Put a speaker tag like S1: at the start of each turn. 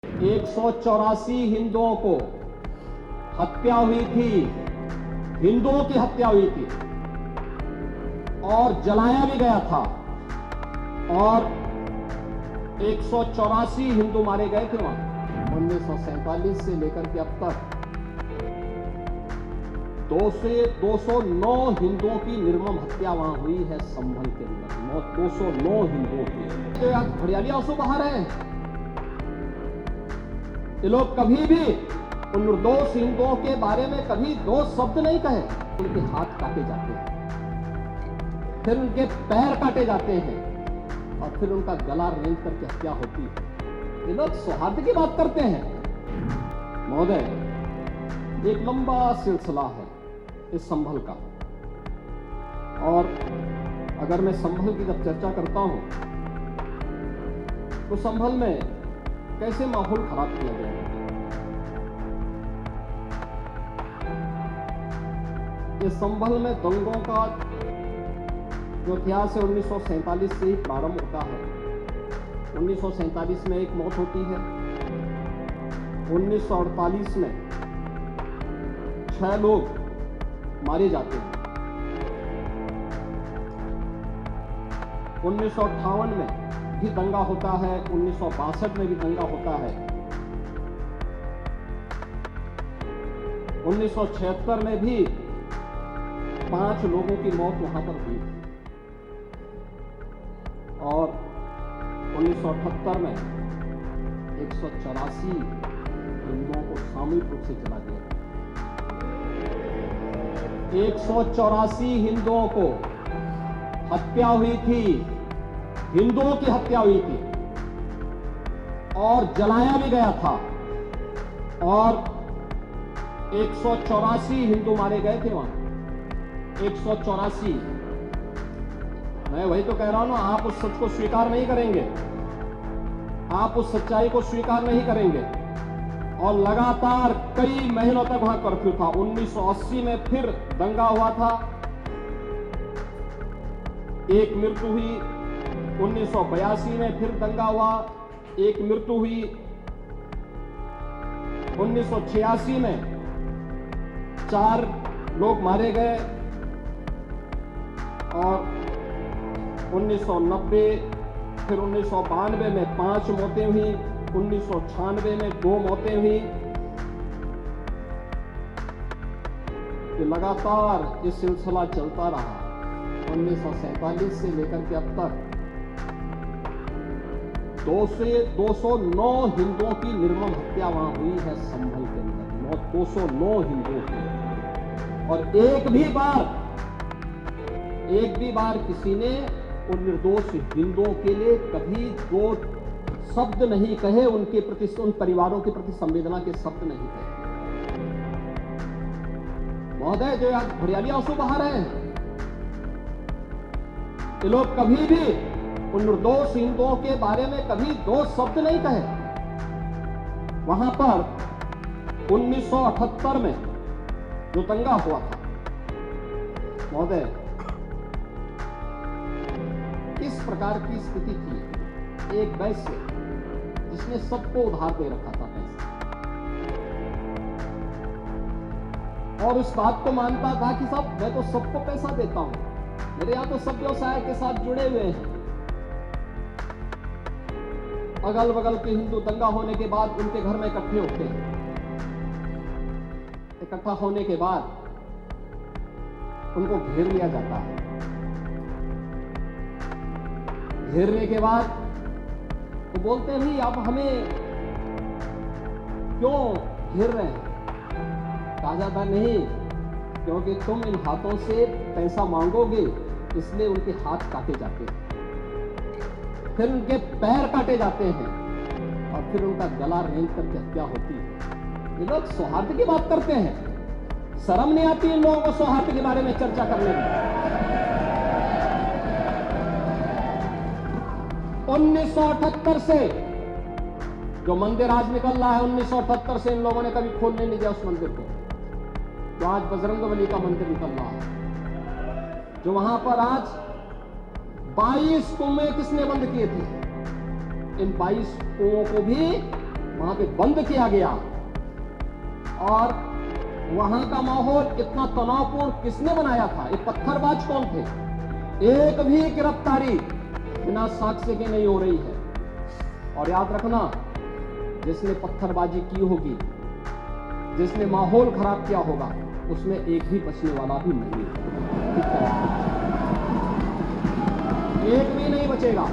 S1: 184 हिंदुओं को हत्या हुई थी, हिंदुओं की हत्या हुई थी और जलाया भी गया था और 184 हिंदू मारे गए थे वहां 1947 से लेकर के अब तक 209 हिंदुओं की निर्मम हत्या वहां हुई है। संभल के अंदर 209 हिंदुओं की हरियाली आंसू बहा रहे हैं। ये लोग कभी भी उन निर्दोष हिंदुओं के बारे में कभी दो शब्द नहीं कहे। उनके हाथ काटे जाते हैं, फिर उनके पैर काटे जाते हैं और फिर उनका गला रेंग करके हत्या होती है। ये लोग सौहार्द की बात करते हैं। महोदय, एक लंबा सिलसिला है इस संभल का, और अगर मैं संभल की जब चर्चा करता हूं तो संभल में कैसे माहौल खराब किया गया है। इस संभल में दंगों का जो इतिहास है 1947 से ही प्रारंभ होता है। 1947 में एक मौत होती है, 1948 में 6 लोग मारे जाते हैं, 1958 में भी दंगा होता है, 1962 में भी दंगा होता है, 1976 में भी 5 लोगों की मौत वहां पर हुई और 1978 में 184 हिंदुओं को सामूहिक रूप से जला दिया। 184 हिंदुओं को हत्या हुई थी, हिंदुओं की हत्या हुई थी और जलाया भी गया था और 184 हिंदू मारे गए थे वहां। 184। मैं वही तो कह रहा हूं ना, आप उस सच को स्वीकार नहीं करेंगे, आप उस सच्चाई को स्वीकार नहीं करेंगे और लगातार कई महीनों तक वहां कर्फ्यू था। 1980 में फिर दंगा हुआ था, एक मृत्यु हुई। 1982 में फिर दंगा हुआ, एक मृत्यु हुई। 1986 में 4 लोग मारे गए और 1990 फिर 1992 में 5 मौतें हुई, 1996 में 2 मौतें हुई। ये लगातार ये सिलसिला चलता रहा 1947 से लेकर के अब तक 209 हिंदुओं की निर्मम हत्या वहां हुई है। संभल के अंदर 209 हिंदुओं की, और एक भी बार किसी ने उन निर्दोष हिंदुओं के लिए कभी 2 शब्द नहीं कहे, उनके प्रति, उन परिवारों के प्रति संवेदना के शब्द नहीं कहे। महोदय, जो आज हरियाली आंसू बहा रहे हैं, ये लोग कभी भी उन निर्दोष हिंदुओं के बारे में कभी 2 शब्द नहीं कहे। वहां पर 1978 में जो दंगा हुआ था, महोदय, किस प्रकार की स्थिति थी। एक वैश्य जिसने सबको उधार दे रखा था पैसा, और उस बात को मानता था कि साहब मैं तो सबको पैसा देता हूं, मेरे यहां तो सब व्यवसाय के साथ जुड़े हुए हैं। अगल बगल के हिंदू दंगा होने के बाद उनके घर में इकट्ठे होते हैं। इकट्ठा होने के बाद उनको घेर लिया जाता है। घेरने के बाद वो बोलते हैं, भाई आप हमें क्यों घेर रहे हैं? कहा जाता नहीं, क्योंकि तुम इन हाथों से पैसा मांगोगे, इसलिए उनके हाथ काटे जाते हैं, फिर उनके पैर काटे जाते हैं और फिर उनका गला रेंग करके हत्या होती है। ये लोग सौहार्द की बात करते हैं। शर्म नहीं आती इन लोगों को सौहार्द के बारे में चर्चा करने में। 1978 से जो मंदिर आज निकल रहा है, 1978 से इन लोगों ने कभी खोलने नहीं दिया उस मंदिर को। जो आज बजरंगबली का मंदिर निकल रहा है, जो वहां पर आज 22 कुएं किसने बंद किए थे? इन 22 कुओं को भी वहां पे बंद किया गया और वहां का माहौल इतना तनावपूर्ण किसने बनाया था? ये पत्थरबाज कौन थे? एक भी गिरफ्तारी बिना साक्ष्य के नहीं हो रही है। और याद रखना, जिसने पत्थरबाजी की होगी, जिसने माहौल खराब किया होगा, उसमें एक भी बचने वाला भी नहीं है। एक भी नहीं बचेगा।